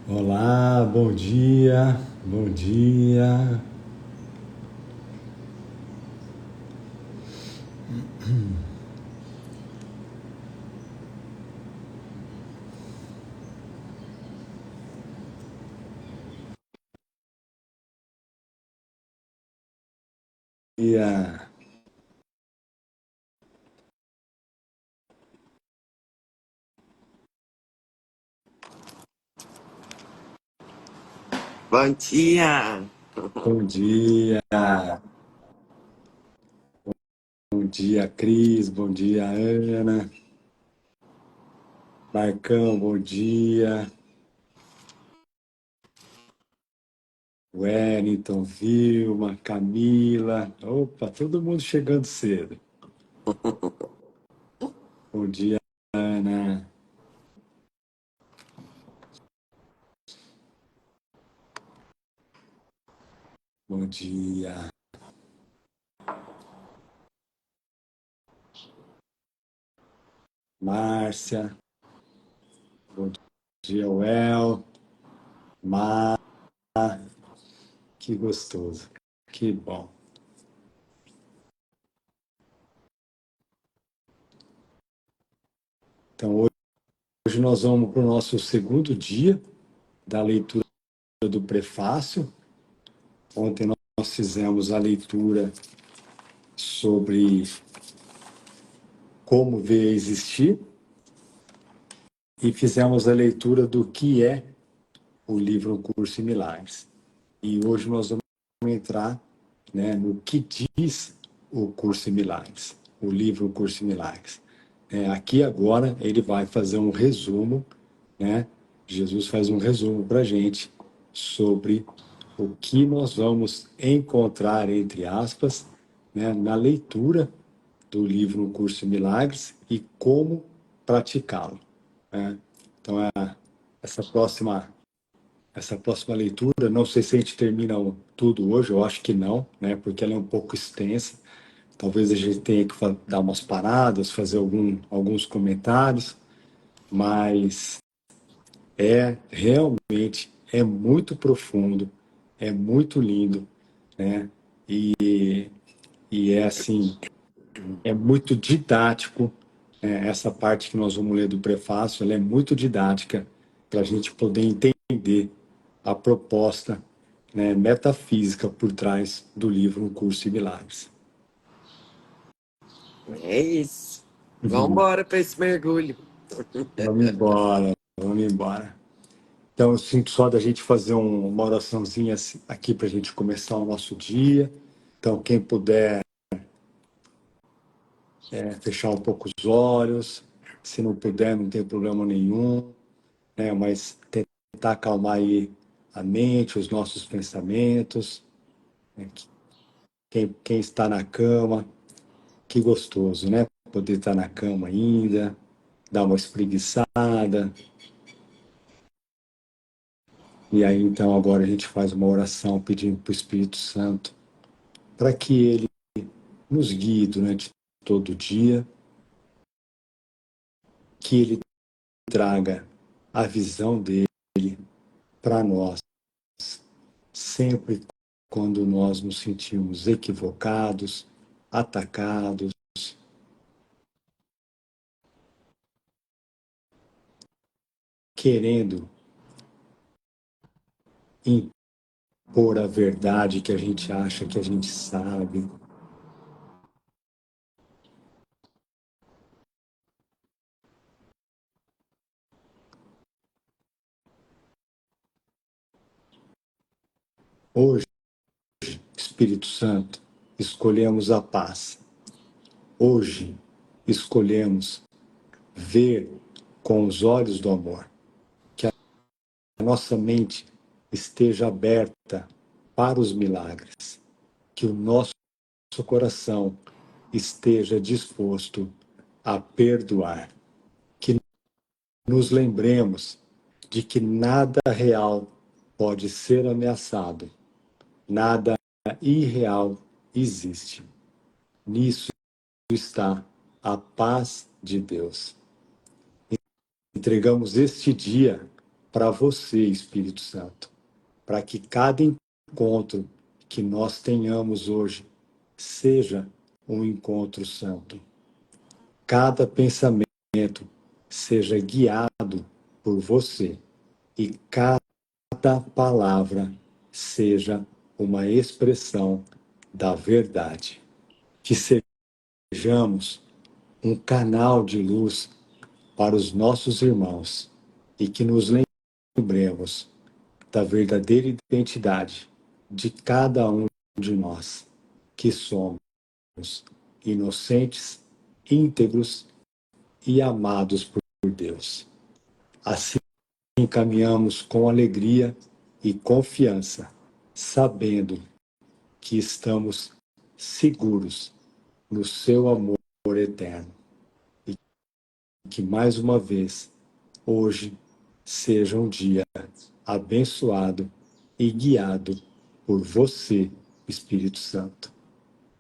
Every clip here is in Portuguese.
Olá, bom dia, bom dia. Dia. Bom dia! Bom dia, bom dia, Cris, bom dia, Ana, Marcão, bom dia, Wellington, Vilma, Camila, opa, todo mundo chegando cedo. Bom dia, Ana, bom dia, Márcia, bom dia, Well, Mar, que gostoso, que bom. Então, hoje nós vamos para o nosso segundo dia da leitura do prefácio. Ontem nós fizemos a leitura sobre como ver existir e fizemos a leitura do que é o livro Um Curso em Milagres. E hoje nós vamos entrar, né, no que diz o Curso em Milagres, o livro Um Curso em Milagres. Aqui agora ele vai fazer um resumo, né? Jesus faz um resumo para a gente sobre o que nós vamos encontrar, entre aspas, né, na leitura do livro Um Curso em Milagres e como praticá-lo, né? Então, essa próxima, essa próxima leitura, não sei se a gente termina tudo hoje, eu acho que não, né, porque ela é um pouco extensa. Talvez a gente tenha que dar umas paradas, fazer alguns comentários, mas realmente é muito profundo, é muito lindo, né? E é assim, é muito didático, né? Essa parte que nós vamos ler do prefácio, ela é muito didática para a gente poder entender a proposta, né, metafísica por trás do livro Um Curso em Milagres. É isso. Vamos embora para esse mergulho. Vamos embora, vamos embora. Então, eu sinto só da gente fazer uma oraçãozinha aqui para a gente começar o nosso dia. Então, quem puder fechar um pouco os olhos, se não puder, não tem problema nenhum, né? Mas tentar acalmar aí a mente, os nossos pensamentos, né? Quem está na cama, que gostoso, né? Poder estar na cama ainda, dar uma espreguiçada. E aí, então, agora a gente faz uma oração pedindo para o Espírito Santo para que ele nos guie durante todo o dia, que ele traga a visão dele para nós, sempre quando nós nos sentimos equivocados, atacados, querendo impor a verdade que a gente acha que a gente sabe. Hoje, Espírito Santo, escolhemos a paz. Hoje, escolhemos ver com os olhos do amor, que a nossa mente esteja aberta para os milagres, que o nosso coração esteja disposto a perdoar, que nos lembremos de que nada real pode ser ameaçado, nada irreal existe. Nisso está a paz de Deus. Entregamos este dia para você, Espírito Santo, para que cada encontro que nós tenhamos hoje seja um encontro santo. Cada pensamento seja guiado por você e cada palavra seja uma expressão da verdade. Que sejamos um canal de luz para os nossos irmãos e que nos lembremos da verdadeira identidade de cada um de nós, que somos inocentes, íntegros e amados por Deus. Assim caminhamos com alegria e confiança, sabendo que estamos seguros no seu amor eterno. E que mais uma vez, hoje, seja um dia abençoado e guiado por você, Espírito Santo.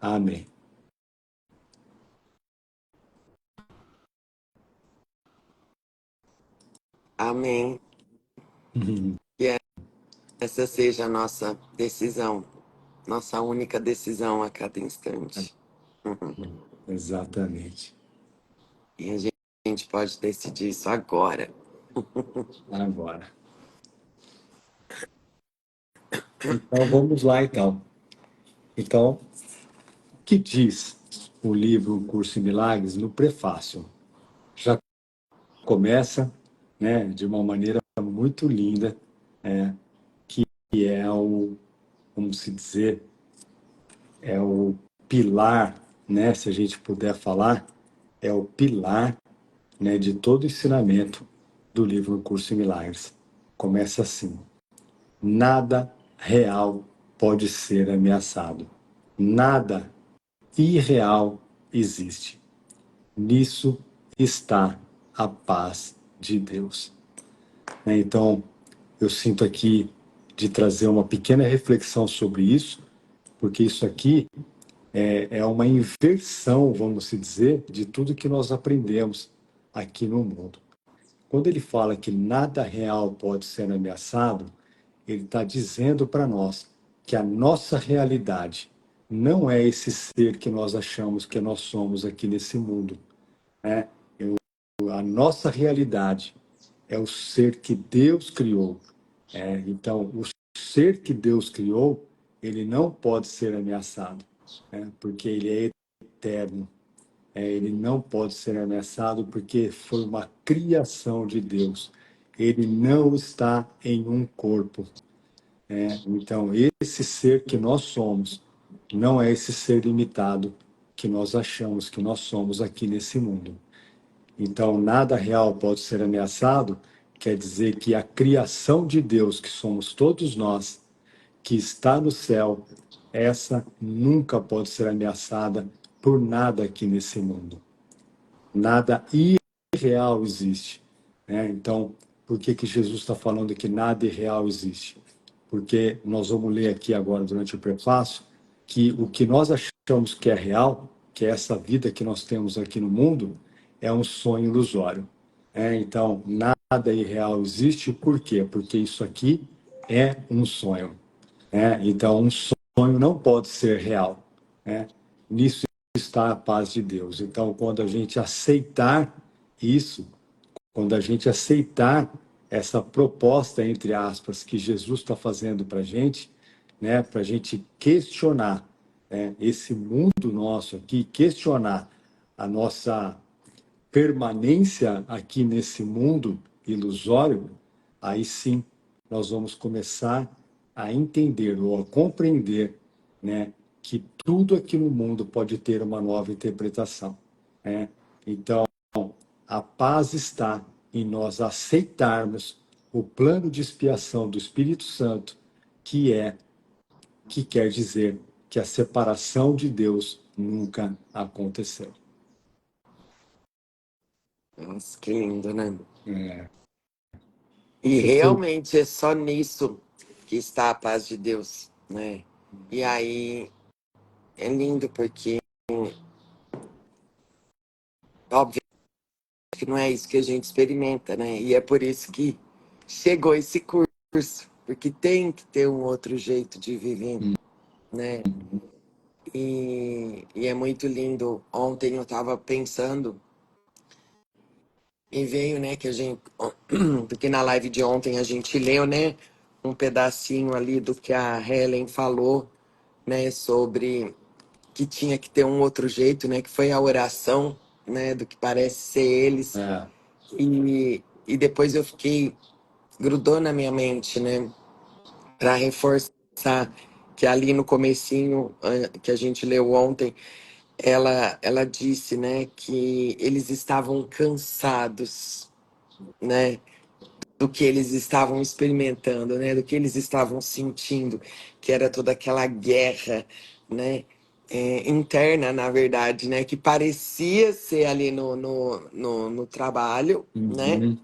Amém. Amém. Que essa seja a nossa decisão, nossa única decisão a cada instante. Exatamente. E a gente pode decidir isso agora. Agora. Então vamos lá, então. Então, o que diz o livro Curso em Milagres no prefácio? Já começa, né, de uma maneira muito linda, que é o, como se dizer, é o pilar, né, se a gente puder falar, é o pilar, né, de todo o ensinamento do livro Curso em Milagres. Começa assim: nada real pode ser ameaçado. Nada irreal existe. Nisso está a paz de Deus. Então, eu sinto aqui de trazer uma pequena reflexão sobre isso, porque isso aqui é uma inversão, vamos dizer, de tudo que nós aprendemos aqui no mundo. Quando ele fala que nada real pode ser ameaçado, ele está dizendo para nós que a nossa realidade não é esse ser que nós achamos que nós somos aqui nesse mundo, né? A nossa realidade é o ser que Deus criou. Então, o ser que Deus criou, ele não pode ser ameaçado, né? Porque ele é eterno. Ele não pode ser ameaçado porque foi uma criação de Deus. Ele não está em um corpo. Então, esse ser que nós somos não é esse ser limitado que nós achamos que nós somos aqui nesse mundo. Então, nada real pode ser ameaçado, quer dizer que a criação de Deus, que somos todos nós, que está no céu, essa nunca pode ser ameaçada por nada aqui nesse mundo. Nada irreal existe, né? Então, por que Jesus está falando que nada irreal existe? Porque nós vamos ler aqui agora, durante o prefácio, que o que nós achamos que é real, que é essa vida que nós temos aqui no mundo, é um sonho ilusório. Então, nada irreal existe, por quê? Porque isso aqui é um sonho. Então, um sonho não pode ser real. Nisso está a paz de Deus. Então, quando a gente aceitar isso, quando a gente aceitar essa proposta, entre aspas, que Jesus está fazendo para a gente, né, para a gente questionar, esse mundo nosso aqui, questionar a nossa permanência aqui nesse mundo ilusório, aí sim nós vamos começar a entender ou a compreender, né, que tudo aqui no mundo pode ter uma nova interpretação, né? Então, a paz está em nós aceitarmos o plano de expiação do Espírito Santo, que quer dizer que a separação de Deus nunca aconteceu. Nossa, que lindo, né? É. E Você foi. realmente é só nisso que está a paz de Deus, né? E aí é lindo porque, óbvio que não é isso que a gente experimenta, né? E é por isso que chegou esse curso, porque tem que ter um outro jeito de viver, né? E é muito lindo. Ontem eu estava pensando e veio, né, que a gente, porque na live de ontem a gente leu, né, um pedacinho ali do que a Helen falou, né, sobre que tinha que ter um outro jeito, né, que foi a oração, né, do que parece ser eles. É. E depois eu fiquei, grudou na minha mente, né, para reforçar que ali no comecinho, que a gente leu ontem, ela disse, né, que eles estavam cansados, né, do que eles estavam experimentando, né, do que eles estavam sentindo, que era toda aquela guerra, né, interna, na verdade, né, que parecia ser ali no trabalho, né, Uhum.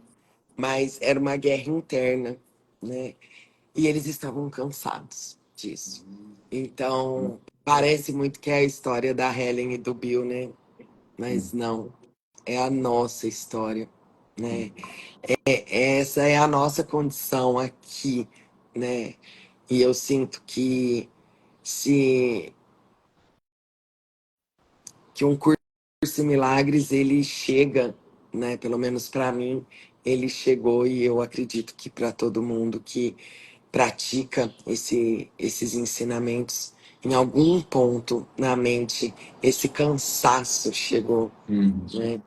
mas era uma guerra interna, né, e eles estavam cansados disso. Então, parece muito que é a história da Helen e do Bill, né, mas não, é a nossa história, né, essa é a nossa condição aqui, né? E eu sinto se que um curso de milagres ele chega, né? Pelo menos para mim, ele chegou e eu acredito que para todo mundo que pratica esses ensinamentos, em algum ponto na mente, esse cansaço chegou, né?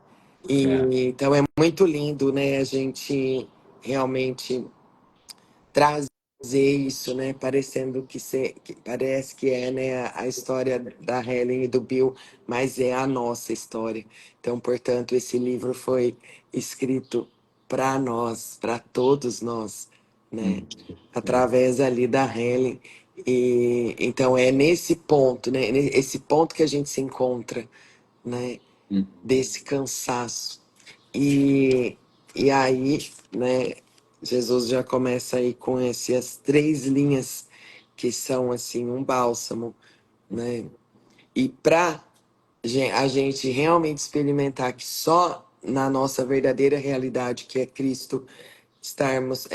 E É. então é muito lindo, né? A gente realmente trazer isso, né? Parecendo que parece que é, né, a história da Helen e do Bill, mas é a nossa história. Então, portanto, esse livro foi escrito para nós, para todos nós, né? Através ali da Helen. E então é nesse ponto, né? Esse ponto que a gente se encontra, né? Desse cansaço. E, e aí, né, Jesus já começa aí com essas três linhas que são assim um bálsamo, né? E para a gente realmente experimentar que só na nossa verdadeira realidade, que é Cristo, estarmos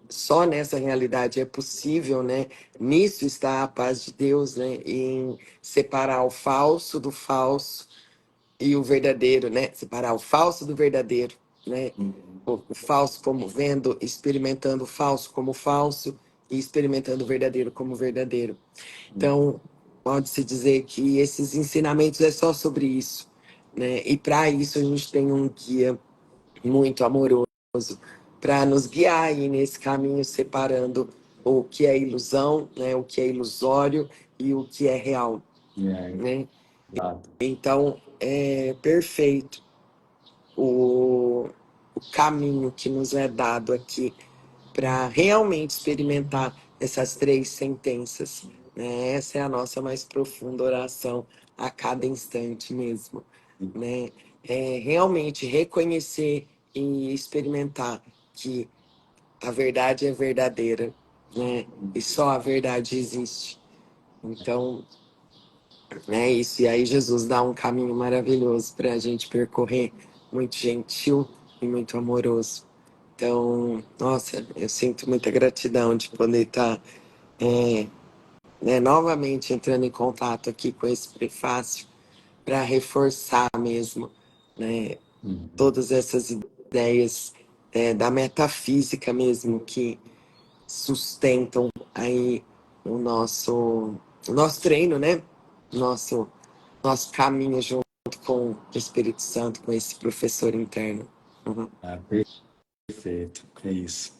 só nessa realidade é possível, né? Nisso está a paz de Deus, né? Em separar o falso do falso e o verdadeiro, né? Separar o falso do verdadeiro, né? O falso como vendo, experimentando o falso como falso e experimentando o verdadeiro como verdadeiro. Então, pode-se dizer que esses ensinamentos é só sobre isso, né? E para isso a gente tem um guia muito amoroso para nos guiar aí nesse caminho, separando o que é ilusão, né? O que é ilusório e o que é real, né? Exato. Então, é perfeito o caminho que nos é dado aqui para realmente experimentar essas três sentenças, né? Essa é a nossa mais profunda oração a cada instante mesmo, né? É realmente reconhecer e experimentar que a verdade é verdadeira, né? E só a verdade existe. Então, é isso. E aí Jesus dá um caminho maravilhoso para a gente percorrer, muito gentil e muito amoroso. Então, nossa, eu sinto muita gratidão de poder estar né, novamente entrando em contato aqui com esse prefácio para reforçar mesmo, né, todas essas ideias da metafísica mesmo que sustentam aí o nosso treino, né? Nosso, nosso caminho junto com o Espírito Santo, com esse professor interno. Uhum. Ah, perfeito. É isso.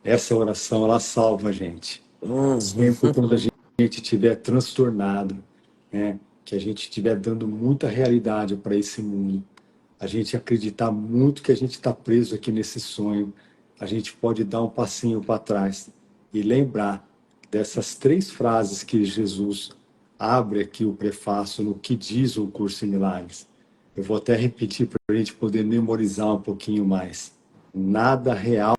Essa oração, ela salva a gente. Sempre quando a gente estiver transtornado, né? Que a gente estiver dando muita realidade para esse mundo, a gente acreditar muito que a gente está preso aqui nesse sonho, a gente pode dar um passinho para trás e lembrar dessas três frases que Jesus abre aqui o prefácio no que diz o Curso em Milagres. Eu vou até repetir para a gente poder memorizar um pouquinho mais. Nada real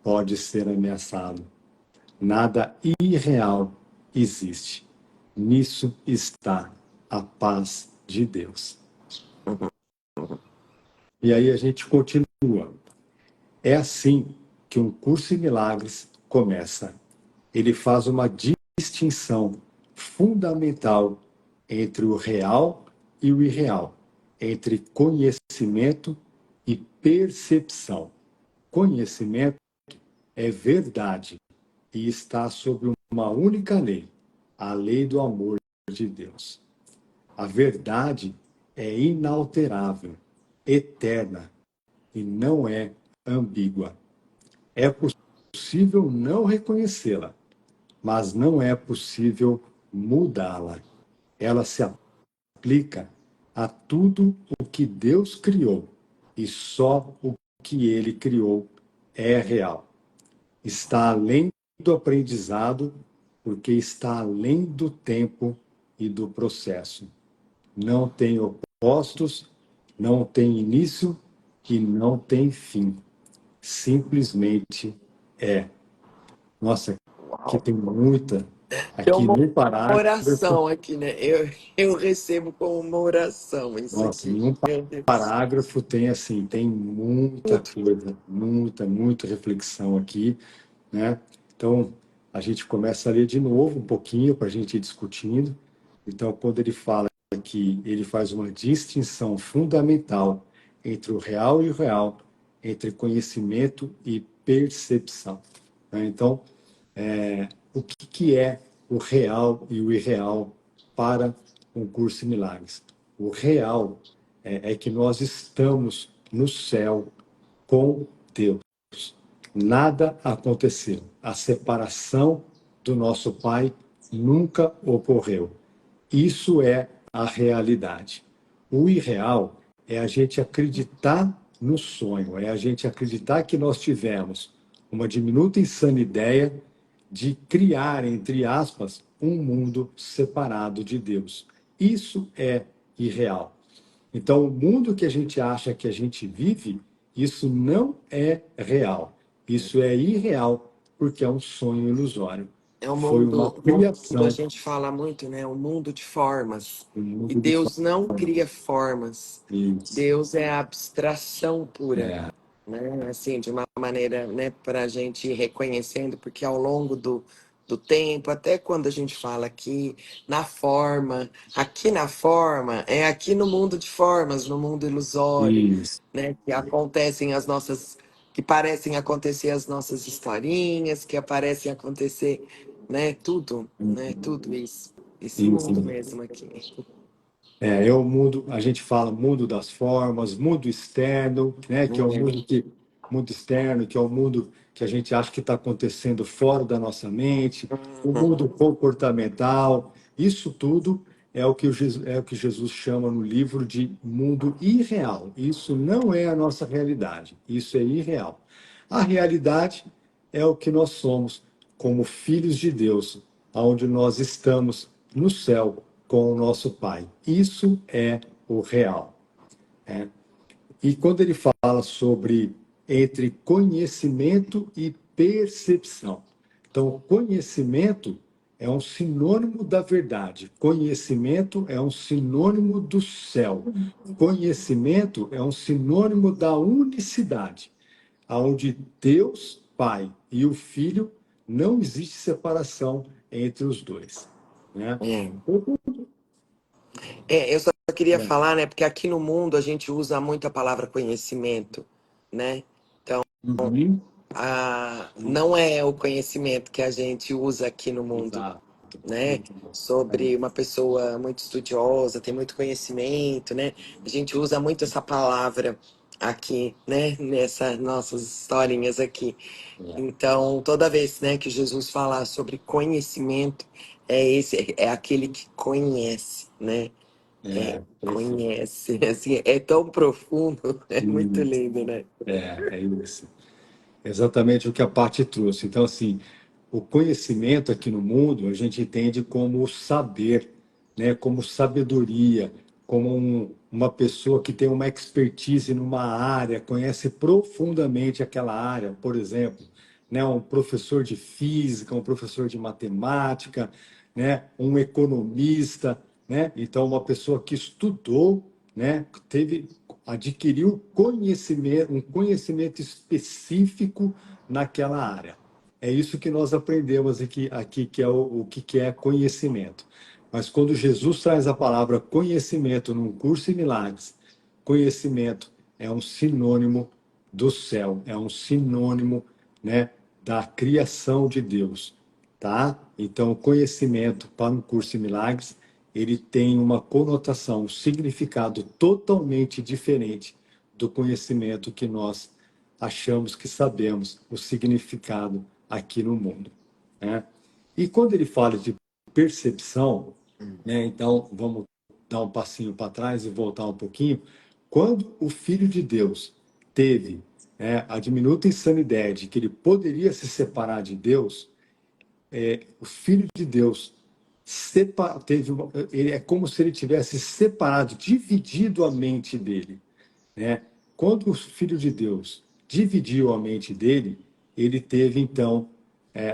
pode ser ameaçado. Nada irreal existe. Nisso está a paz de Deus. E aí a gente continua. É assim que um curso em milagres começa. Ele faz uma distinção fundamental entre o real e o irreal, entre conhecimento e percepção. Conhecimento é verdade e está sob uma única lei, a lei do amor de Deus. A verdade é inalterável, eterna e não é ambígua. É possível não reconhecê-la, mas não é possível mudá-la. Ela se aplica a tudo o que Deus criou e só o que ele criou é real. Está além do aprendizado, porque está além do tempo e do processo. Não tem opostos, não tem início e não tem fim. Simplesmente é. Nossa, aqui Uau. tem muita. Tem Aqui uma no parágrafo, oração aqui, né? Eu recebo como uma oração isso nossa, aqui. em um Meu Deus. parágrafo tem assim, tem muita Tudo. coisa, muita reflexão aqui, né? Então, a gente começa a ler de novo um pouquinho para a gente ir discutindo. Então, quando ele fala que ele faz uma distinção fundamental entre o real e o real, entre conhecimento e percepção, né? Então, o que é o real e o irreal para um curso em milagres? O real é que nós estamos no céu com Deus. Nada aconteceu. A separação do nosso Pai nunca ocorreu. Isso é a realidade. O irreal é a gente acreditar no sonho, é a gente acreditar que nós tivemos uma diminuta insana ideia de criar, entre aspas, um mundo separado de Deus. Isso é irreal. Então, o mundo que a gente acha que a gente vive, isso não é real. Isso é irreal, porque é um sonho ilusório. É um Foi uma mundo, a criação, gente fala muito, né? Um mundo de formas. um E mundo de Deus não cria formas. formas. Isso. Deus é a abstração pura, É, né? Assim, de uma maneira, né, para a gente ir reconhecendo, porque ao longo do tempo, até quando a gente fala aqui na forma, é aqui no mundo de formas, no mundo ilusório, isso. né, que acontecem as nossas, que parecem acontecer as nossas historinhas, que parecem acontecer, né, tudo isso, esse mundo Isso. mesmo aqui. É o mundo, a gente fala mundo das formas, mundo externo, né, que é o É, mundo externo, que é o mundo que a gente acha que está acontecendo fora da nossa mente, o mundo uhum, comportamental, isso tudo é o que Jesus chama no livro de mundo irreal. Isso não é a nossa realidade, isso é irreal. A realidade é o que nós somos como filhos de Deus, onde nós estamos no céu com o nosso Pai. Isso é o real. Né? E quando ele fala sobre entre conhecimento e percepção. Então, conhecimento é um sinônimo da verdade. Conhecimento é um sinônimo do céu. Conhecimento é um sinônimo da unicidade, aonde Deus, Pai e o Filho não existe separação entre os dois, né? é. Eu só queria É. falar, né, porque aqui no mundo a gente usa muito a palavra conhecimento, né? Então, Uhum. não é o conhecimento que a gente usa aqui no mundo, Exato. né? Muito bom. Sobre uma pessoa muito estudiosa, tem muito conhecimento, né? A gente usa muito essa palavra aqui, né? Nessas nossas historinhas aqui. É, Então, toda vez, né, que Jesus fala sobre conhecimento, é aquele que conhece, né? perfeito. Conhece, assim, é tão profundo, é muito Isso. lindo, né? É isso. Exatamente o que a Paty trouxe. Então, assim, o conhecimento aqui no mundo a gente entende como saber, né? Como sabedoria, como uma pessoa que tem uma expertise numa área, conhece profundamente aquela área, por exemplo, né? Um professor de física, um professor de matemática, né? Um economista, né? Então, uma pessoa que estudou, né? Teve adquiriu conhecimento, um conhecimento específico naquela área. É isso que nós aprendemos aqui que é o que é conhecimento. Mas quando Jesus traz a palavra conhecimento num curso em milagres, conhecimento é um sinônimo do céu, é um sinônimo, né, da criação de Deus, tá? Então, o conhecimento para um curso em milagres, ele tem uma conotação, um significado totalmente diferente do conhecimento que nós achamos que sabemos o significado aqui no mundo, né? E quando ele fala de percepção, né, então vamos dar um passinho para trás e voltar um pouquinho. Quando o Filho de Deus teve, né, a diminuta insanidade que ele poderia se separar de Deus, o Filho de Deus ele é como se ele tivesse separado, dividido a mente dele, né? Quando o Filho de Deus dividiu a mente dele, ele teve, então,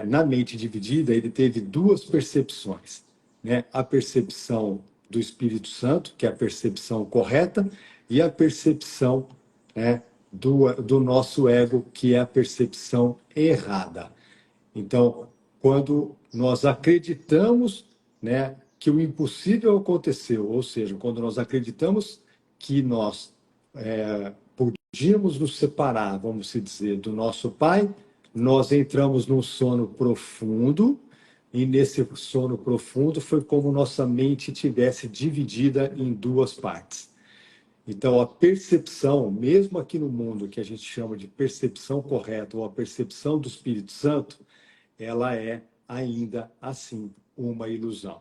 na mente dividida, ele teve duas percepções, né? A percepção do Espírito Santo, que é a percepção correta, e a percepção, né, do nosso ego, que é a percepção errada. Então, quando nós acreditamos, né, que o impossível aconteceu, ou seja, quando nós acreditamos que nós podíamos nos separar, vamos dizer, do nosso Pai, nós entramos num sono profundo, e nesse sono profundo foi como nossa mente tivesse dividida em duas partes. Então, a percepção, mesmo aqui no mundo, que a gente chama de percepção correta, ou a percepção do Espírito Santo, ela é ainda assim uma ilusão.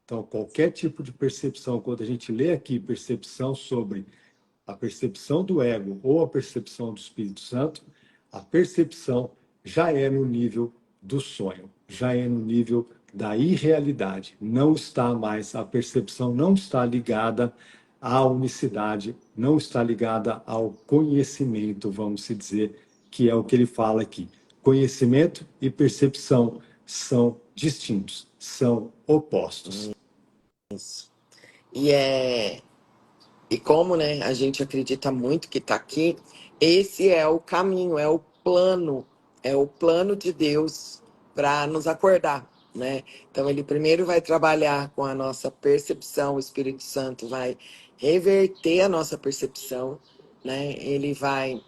Então, qualquer tipo de percepção, quando a gente lê aqui percepção sobre a percepção do ego ou a percepção do Espírito Santo, a percepção já é no nível do sonho, já é no nível da irrealidade. Não está mais, a percepção não está ligada à unicidade, não está ligada ao conhecimento, vamos se dizer, que é o que ele fala aqui. Conhecimento e percepção são distintos, são opostos. Isso. E como, né, a gente acredita muito que está aqui, esse é o caminho, é o plano de Deus para nos acordar, né? Então ele primeiro vai trabalhar com a nossa percepção, o Espírito Santo vai reverter a nossa percepção, né? Ele vai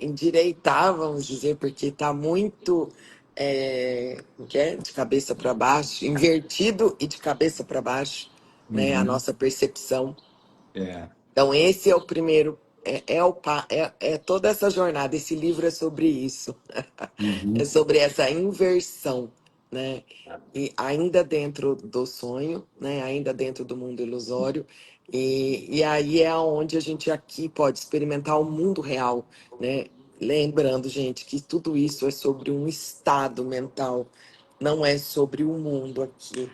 endireitar, vamos dizer, porque está muito de cabeça para baixo, invertido e de cabeça para baixo, né? A nossa percepção. É. Então, esse é o primeiro, é toda essa jornada. Esse livro é sobre isso, é Uhum. sobre essa inversão, né? E ainda dentro do sonho, né? Ainda dentro do mundo ilusório. E aí é onde a gente aqui pode experimentar o mundo real, né? Lembrando, gente, que tudo isso é sobre um estado mental, não é sobre o mundo aqui,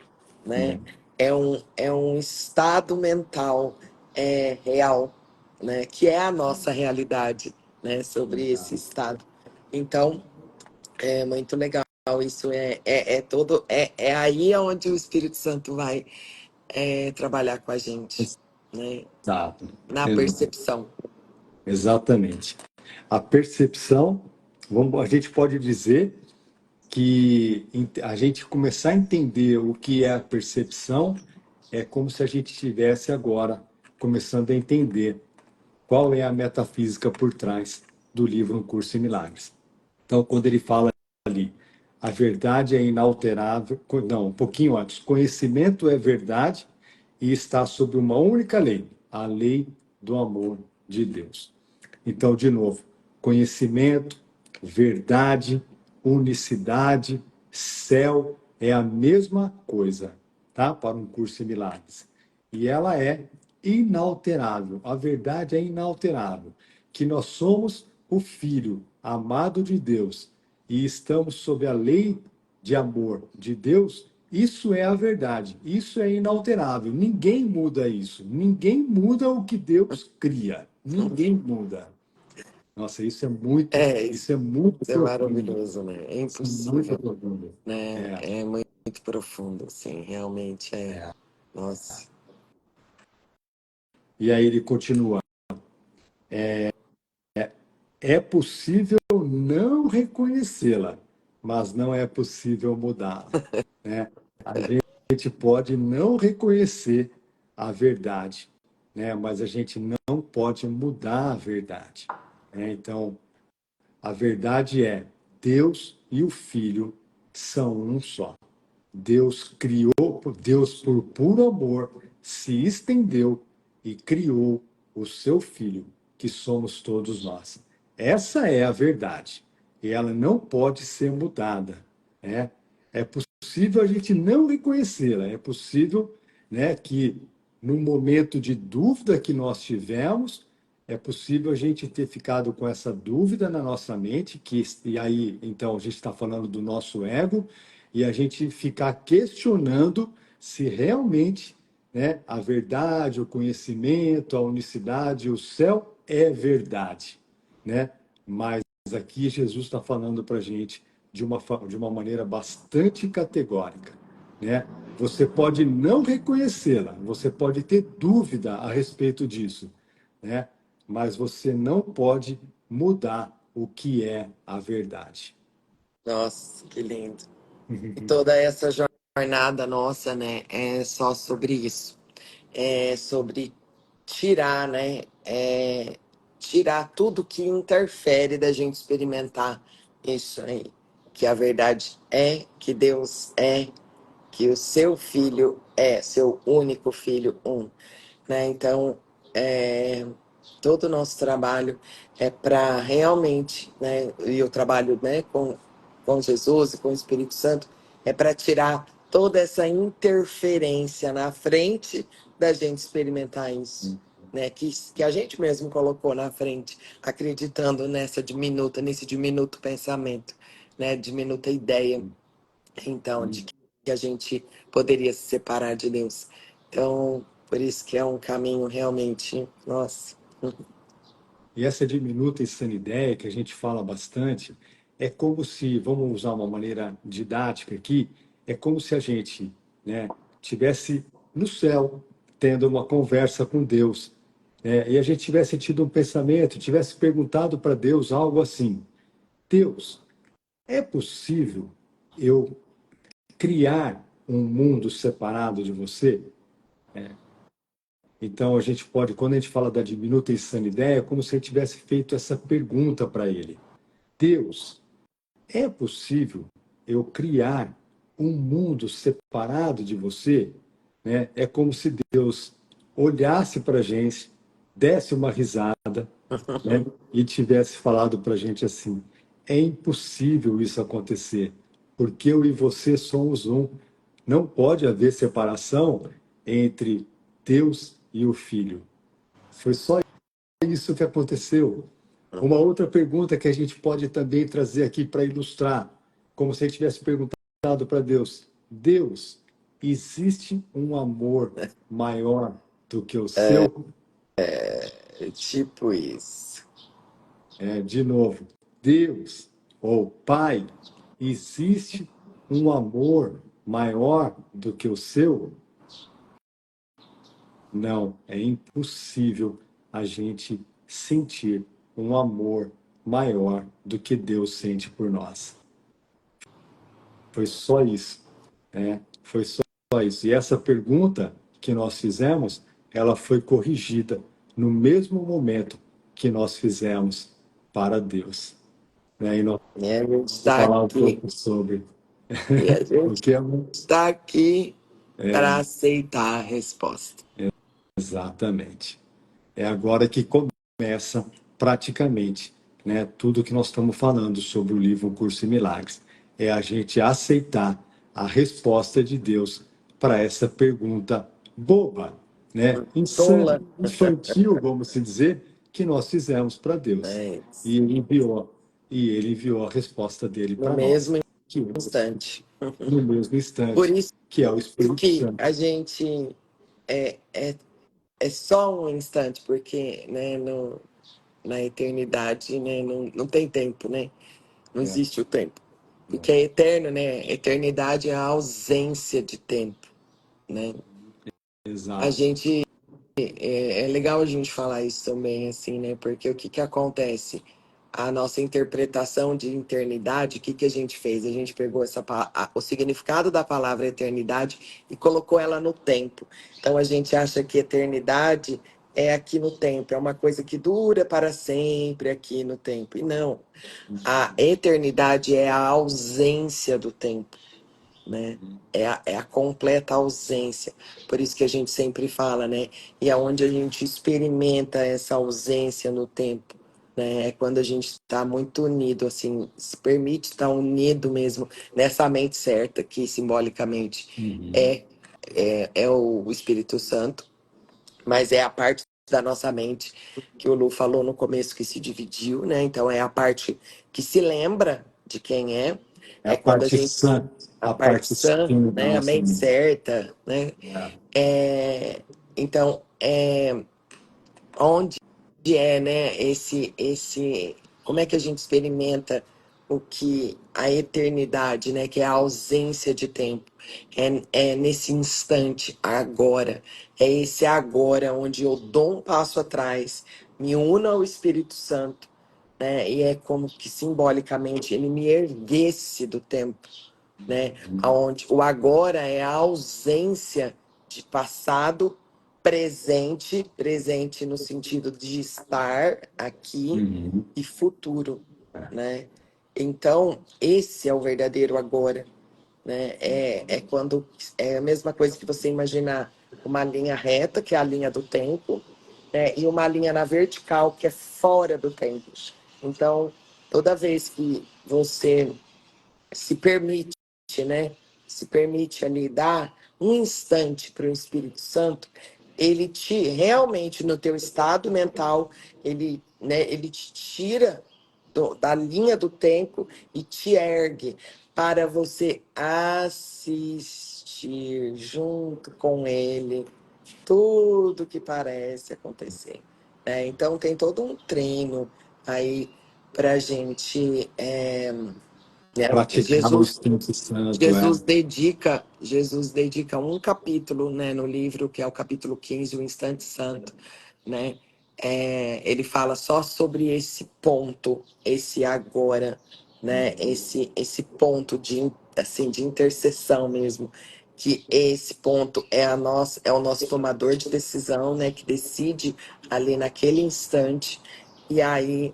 né? É um estado mental real, né? Que é a nossa realidade, né? Sobre esse estado. Então, é muito legal. Isso é todo. É aí onde o Espírito Santo vai trabalhar com a gente, né? Exato. Na percepção. Exatamente. A percepção, a gente pode dizer que a gente começar a entender o que é a percepção é como se a gente estivesse agora começando a entender qual é a metafísica por trás do livro Um Curso em Milagres. Então, quando ele fala ali, a verdade é inalterável, não, um pouquinho antes, conhecimento é verdade e está sob uma única lei, a lei do amor de Deus. Então, de novo, conhecimento, verdade, unicidade, céu é a mesma coisa, tá? Para um curso em milagres. E ela é inalterável. A verdade é inalterável, que nós somos o filho amado de Deus e estamos sob a lei de amor de Deus. Isso é a verdade, isso é inalterável. Ninguém muda isso. Ninguém muda o que Deus cria. Ninguém muda. Nossa, Isso isso é muito é profundo. maravilhoso, né? É Isso é muito impossível, profundo. né? É, É muito profundo, assim, realmente é. é. Nossa. E aí ele continua. É possível não reconhecê-la, mas não é possível mudá-la, né? A gente pode não reconhecer a verdade, né? Mas a gente não pode mudar a verdade, né? Então, a verdade é Deus e o Filho são um só. Deus criou, Deus por puro amor se estendeu e criou o seu filho, que somos todos nós. Essa é a verdade e ela não pode ser mudada, né? É possível a gente não reconhecê-la, é possível, né, que no momento de dúvida que nós tivemos, é possível a gente ter ficado com essa dúvida na nossa mente, e aí, então, a gente está falando do nosso ego, e a gente ficar questionando se realmente, né, a verdade, o conhecimento, a unicidade, o céu é verdade, né? Mas aqui Jesus está falando para a gente de uma maneira bastante categórica, né? Você pode não reconhecê-la, você pode ter dúvida a respeito disso, né? Mas você não pode mudar o que é a verdade. Nossa, que lindo. E toda essa jornada nossa, né, é só sobre isso. É sobre tirar, né? Tirar tudo que interfere da gente experimentar isso aí. Que a verdade é, que Deus é, que o seu filho é, seu único filho, um, né? Então, é, todo o nosso trabalho é para realmente, né? E o trabalho, né, com Jesus e com o Espírito Santo é para tirar toda essa interferência na frente da gente experimentar isso, né? Que a gente mesmo colocou na frente, acreditando nesse diminuto pensamento, né? Diminuta ideia, então, de que a gente poderia se separar de Deus. Então, por isso que é um caminho realmente, nossa. E essa diminuta ideia que a gente fala bastante, é como se, vamos usar uma maneira didática aqui, é como se a gente, né, tivesse no céu tendo uma conversa com Deus, né, e a gente tivesse tido um pensamento, tivesse perguntado para Deus algo assim: Deus, é possível eu criar um mundo separado de você? Então, a gente pode, quando a gente fala da diminuta ideia, é como se a gente tivesse feito essa pergunta para ele: Deus, é possível eu criar um mundo separado de você? Né? É como se Deus olhasse para a gente, desse uma risada, né? E tivesse falado para a gente assim: é impossível isso acontecer, porque eu e você somos um. Não pode haver separação entre Deus e o Filho. Foi só isso que aconteceu. Uma outra pergunta que a gente pode também trazer aqui para ilustrar, como se a gente tivesse perguntado para Deus: Deus, existe um amor maior do que o seu? É tipo isso. De novo, Deus ou Pai, existe um amor maior do que o seu? Não, é impossível a gente sentir um amor maior do que Deus sente por nós. Foi só isso, né? Foi só isso. E essa pergunta que nós fizemos, ela foi corrigida no mesmo momento que nós fizemos para Deus, né? E nós E a gente vamos está falar um aqui, pouco sobre e a o gente que é amor. está aqui para aceitar a resposta. Exatamente. É agora que começa praticamente, né, tudo que nós estamos falando sobre o livro Curso em Milagres. É a gente aceitar a resposta de Deus para essa pergunta boba, né, Tola. insana, infantil, vamos se dizer, que nós fizemos para Deus. É isso. E ele enviou a resposta dele No para nós, mesmo que é instante. no mesmo Por instante, isso que é o Espírito que Santo. a gente é, é, é só um instante, porque, né, no, na eternidade, né, não tem tempo, né? Não É, existe o tempo. é, Porque é eterno, né? Eternidade é a ausência de tempo, né? A exato. gente é legal a gente falar isso também, assim, né? Porque o que que acontece? A nossa interpretação de eternidade, o que que a gente fez? A gente pegou o significado da palavra eternidade e colocou ela no tempo. Então a gente acha que eternidade é aqui no tempo, é uma coisa que dura para sempre aqui no tempo. E não, a eternidade é a ausência do tempo, né? É a completa ausência. Por isso que a gente sempre fala, né? E aonde a gente experimenta essa ausência no tempo, né? É quando a gente está muito unido, assim, se permite estar unido mesmo nessa mente certa, que simbolicamente é, é o Espírito Santo, mas é a parte da nossa mente que o Lu falou no começo que se dividiu, né? Então é a parte que se lembra de quem É é a quando a parte gente sã, a a parte parte sã, sã da né, a nossa mente mente. certa, né? É, então, onde é, né, como é que a gente experimenta o que a eternidade, né, que é a ausência de tempo, é nesse instante, agora, é esse agora onde eu dou um passo atrás, me uno ao Espírito Santo, né, e é como que simbolicamente ele me erguesse do tempo, né? Onde o agora é a ausência de passado, presente no sentido de estar aqui Uhum. e futuro, né? Então, esse é o verdadeiro agora, né? É quando é a mesma coisa que você imaginar uma linha reta, que é a linha do tempo, né? E uma linha na vertical, que é fora do tempo. Então, toda vez que você se permite, né? Se permite ali dar um instante para o Espírito Santo, ele te realmente no teu estado mental, ele te tira da linha do tempo e te ergue para você assistir junto com ele tudo que parece acontecer, né? Então tem todo um treino aí para gente, né? Praticar o Espírito Santo, Jesus dedica um capítulo, né, no livro, que é o capítulo 15, o Instante Santo, né? Ele fala só sobre esse ponto, esse agora, né? Esse ponto assim, de intercessão mesmo, que esse ponto é o nosso tomador de decisão, né? Que decide ali naquele instante, e aí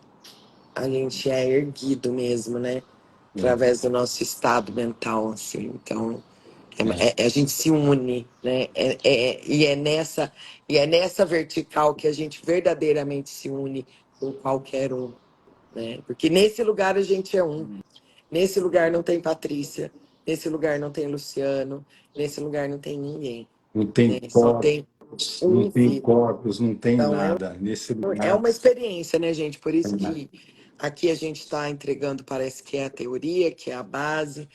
a gente é erguido mesmo, né? Através do nosso estado mental, assim. Então, a gente se une, né? E é nessa vertical que a gente verdadeiramente se une com qualquer um, né? Porque nesse lugar a gente é um. Nesse lugar não tem Patrícia, nesse lugar não tem Luciano, nesse lugar não tem ninguém, não tem né? Só tem corpos, não um tem vivo. corpos, não tem Então, nada. Nesse é lugar, uma experiência, né, gente? Por isso que aqui a gente está entregando, parece que é a teoria, que é a base,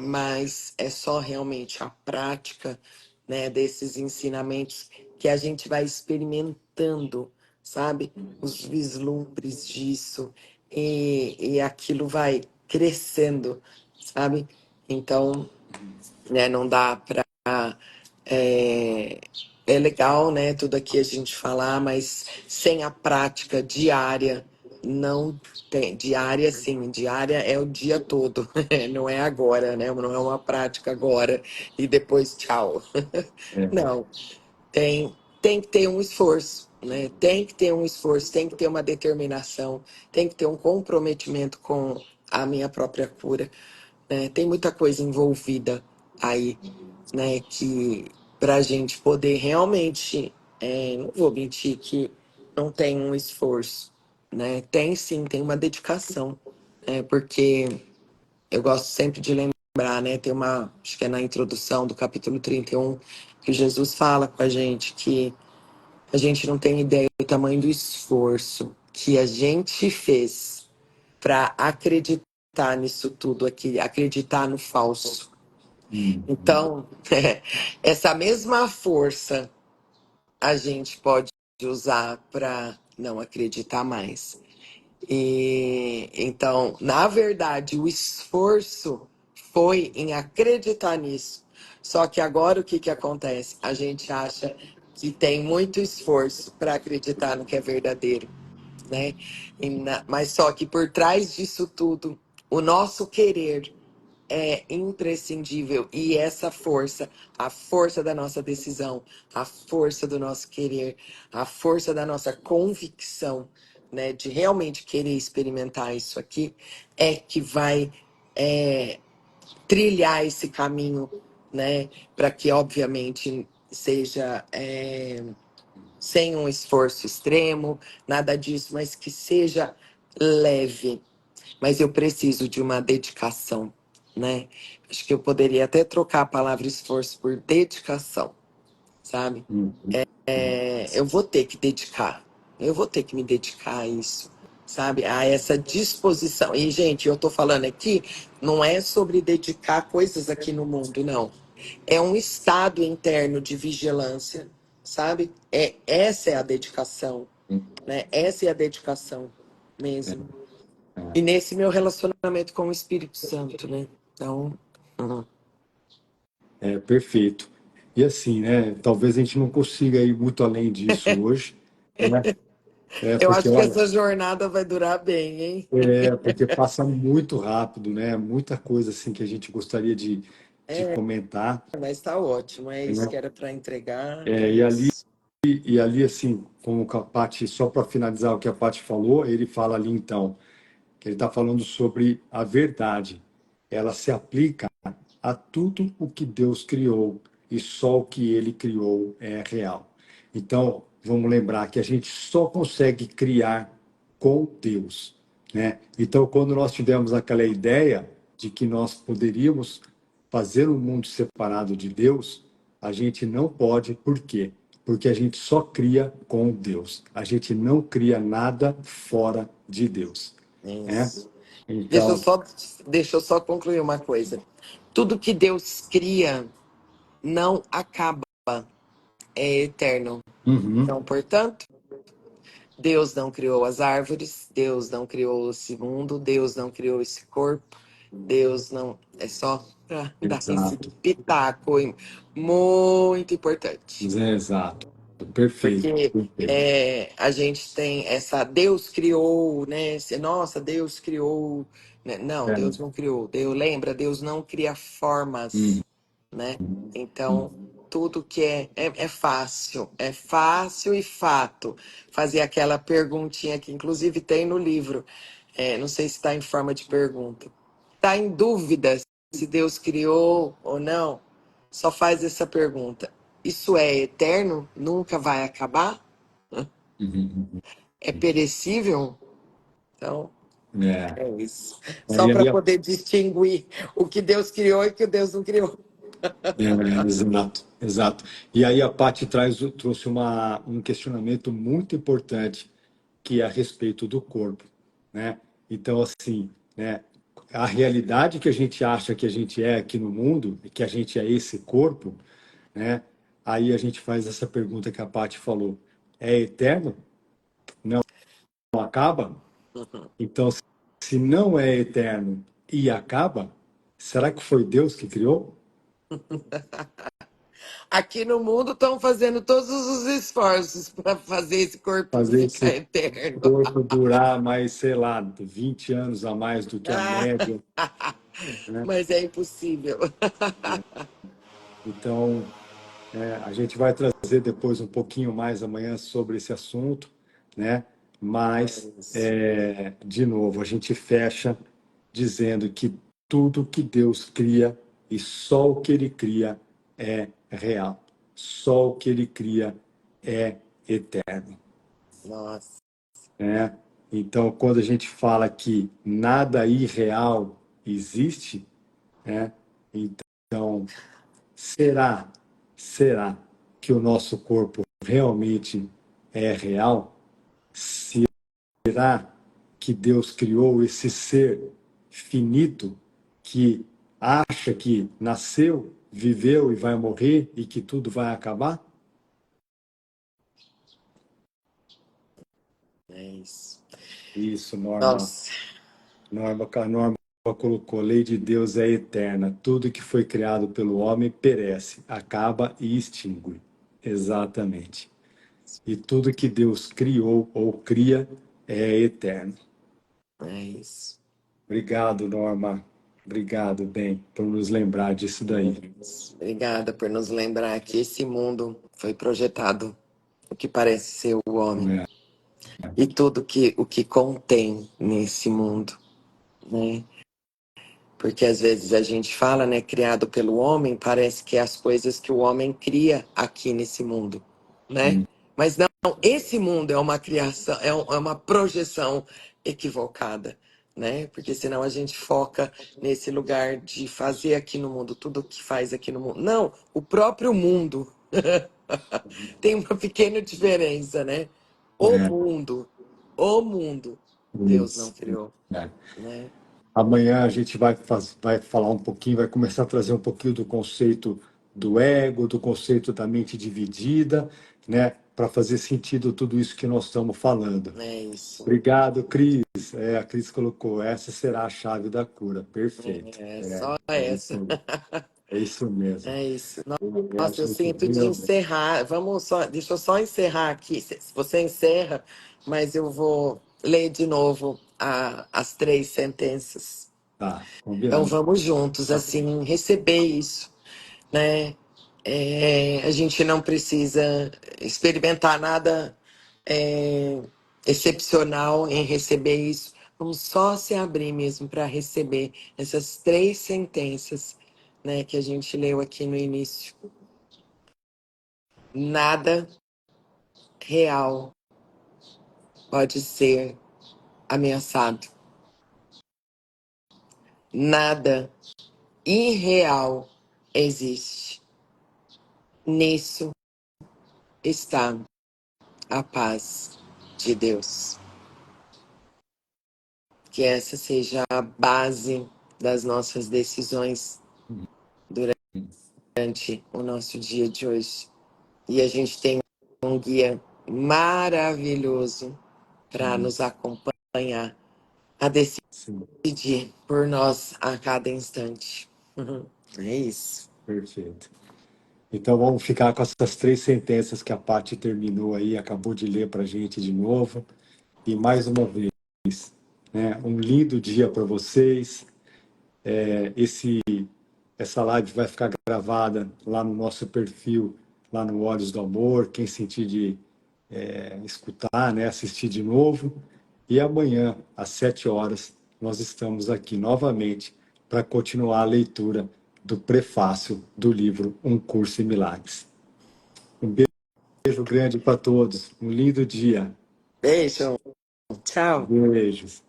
mas é só realmente a prática, né, desses ensinamentos que a gente vai experimentando, sabe? Os vislumbres disso, e aquilo vai crescendo, sabe? Então, né, não dá para é, é legal, né, tudo aqui a gente falar, mas sem a prática diária, não tem. Diária, sim, diária é o dia todo, não é agora, né? Não é uma prática agora e depois tchau. Não, tem que ter um esforço, né? Tem que ter um esforço, tem que ter uma determinação, tem que ter um comprometimento com a minha própria cura, né? Tem muita coisa envolvida aí, né? Que para a gente poder realmente, não vou mentir que não tem um esforço, né? Tem sim, tem uma dedicação, né? Porque eu gosto sempre de lembrar, né? Tem acho que é na introdução do capítulo 31 que Jesus fala com a gente que a gente não tem ideia do tamanho do esforço que a gente fez para acreditar nisso tudo aqui, acreditar no falso. Então, essa mesma força a gente pode usar para não acreditar mais. E então, na verdade, o esforço foi em acreditar nisso. Só que agora o que que acontece? A gente acha que tem muito esforço para acreditar no que é verdadeiro, né? Mas só que por trás disso tudo, o nosso querer é imprescindível e essa força, a força da nossa decisão, a força do nosso querer, a força da nossa convicção, né, de realmente querer experimentar isso aqui, é que vai é, trilhar esse caminho, né, para que obviamente seja sem um esforço extremo, nada disso, mas que seja leve. Mas eu preciso de uma dedicação, né? Acho que eu poderia até trocar a palavra esforço por dedicação, sabe? Uhum. Eu vou ter que dedicar, eu vou ter que me dedicar a isso, sabe? A essa disposição. E, gente, eu tô falando aqui, não é sobre dedicar coisas aqui no mundo, não. É um estado interno de vigilância, sabe? Essa é a dedicação, né? Essa é a dedicação mesmo. E nesse meu relacionamento com o Espírito Santo, né? Então, uhum. Perfeito. E assim, né? Talvez a gente não consiga ir muito além disso hoje, né? Eu Porque acho que olha, essa jornada vai durar bem, hein? porque passa muito rápido, né? Muita coisa assim que a gente gostaria de comentar, Mas tá ótimo, é isso que né? era para entregar, é E ali isso. e ali assim, como a Paty, só para finalizar o que a Paty falou, ele fala ali então que ele está falando sobre a verdade. Ela se aplica a tudo o que Deus criou e só o que ele criou é real. Então, vamos lembrar que a gente só consegue criar com Deus, né? Então, quando nós tivemos aquela ideia de que nós poderíamos fazer um mundo separado de Deus, a gente não pode, por quê? Porque a gente só cria com Deus. A gente não cria nada fora de Deus, É né? isso. Deixa eu Então, só, deixa eu só concluir uma coisa. Tudo que Deus cria não acaba, é eterno. uhum, Então, portanto, Deus não criou as árvores, Deus não criou esse mundo, Deus não criou esse corpo, Deus não. É só para dar esse exato, pitaco muito importante. exato, perfeito, Porque perfeito. a gente tem essa. Deus criou, né? Nossa, Deus criou. Né? Não, É, Deus não criou. Deus, lembra, Deus não cria formas, uhum, né? Então, tudo que é fácil e fato. Fazer aquela perguntinha que, inclusive, tem no livro. Não sei se está em forma de pergunta. Está em dúvida se Deus criou ou não? Só faz essa pergunta. Isso é eterno? Nunca vai acabar? uhum, É perecível? Então, é. é isso. Só E para aí, poder distinguir o que Deus criou e o que Deus não criou. exato, exato. E aí a Paty trouxe um questionamento muito importante, que é a respeito do corpo, né? Então, assim, né, a realidade que a gente acha que a gente é aqui no mundo, e que a gente é esse corpo, né? Aí a gente faz essa pergunta que a Paty falou: é eterno? Não acaba? Então, se não é eterno e acaba, será que foi Deus que criou? Aqui no mundo estão fazendo todos os esforços para fazer esse corpo Fazer ficar esse eterno. corpo durar mais, sei lá, 20 anos a mais do que a Ah, média, né? mas é impossível. Então, a gente vai trazer depois um pouquinho mais amanhã sobre esse assunto, né? Mas, de novo, a gente fecha dizendo que tudo que Deus cria e só o que Ele cria é real. Só o que Ele cria é eterno, Nossa. né? Então, quando a gente fala que nada irreal existe, né? Então, será, será que o nosso corpo realmente é real? Será que Deus criou esse ser finito que acha que nasceu, viveu e vai morrer e que tudo vai acabar? É isso. Isso, Norma. Nossa. A Norma colocou: lei de Deus é eterna. Tudo que foi criado pelo homem perece, acaba e extingue. Exatamente. E tudo que Deus criou ou cria é eterno. É isso. Obrigado, Norma. Obrigado, bem, por nos lembrar disso daí. Obrigada por nos lembrar que esse mundo foi projetado, o que parece ser o homem, É, e tudo o que contém nesse mundo, né? Porque às vezes a gente fala, né, criado pelo homem, parece que é as coisas que o homem cria aqui nesse mundo, né? sim, Mas não, esse mundo é uma criação, é uma projeção equivocada, né? Porque senão a gente foca nesse lugar de fazer aqui no mundo tudo o que faz aqui no mundo. Não, o próprio mundo tem uma pequena diferença, né? é, O mundo, Deus não isso. criou, É. né? Amanhã a gente vai falar um pouquinho, vai começar a trazer um pouquinho do conceito do ego, do conceito da mente dividida, né? Para fazer sentido tudo isso que nós estamos falando. É isso. Obrigado, Cris. A Cris colocou, essa será a chave da cura. Perfeito. É só É essa. isso, é isso mesmo. É isso. A Nossa, eu gente sinto de realmente. encerrar. Vamos só, deixa eu só encerrar aqui. Você encerra, mas eu vou ler de novo as três sentenças. Tá, Então combinado. vamos juntos, assim, receber isso, né? A gente não precisa experimentar nada excepcional em receber isso. Vamos só se abrir mesmo para receber essas três sentenças, né, que a gente leu aqui no início. Nada real pode ser ameaçado. Nada irreal existe. Nisso está a paz de Deus. Que essa seja a base das nossas decisões durante o nosso dia de hoje. E a gente tem um guia maravilhoso para nos acompanhar a Sim, decidir por nós a cada instante. É isso. perfeito. Então vamos ficar com essas três sentenças que a Paty terminou aí, acabou de ler para a gente de novo. E mais uma vez, né, um lindo dia para vocês. Essa live vai ficar gravada lá no nosso perfil, lá no Olhos do Amor. Quem sentir de escutar, né, assistir de novo. E amanhã, às 7 horas, nós estamos aqui novamente para continuar a leitura do prefácio do livro Um Curso em Milagres. Um beijo grande para todos. Um lindo dia. Beijo. Tchau. Beijos.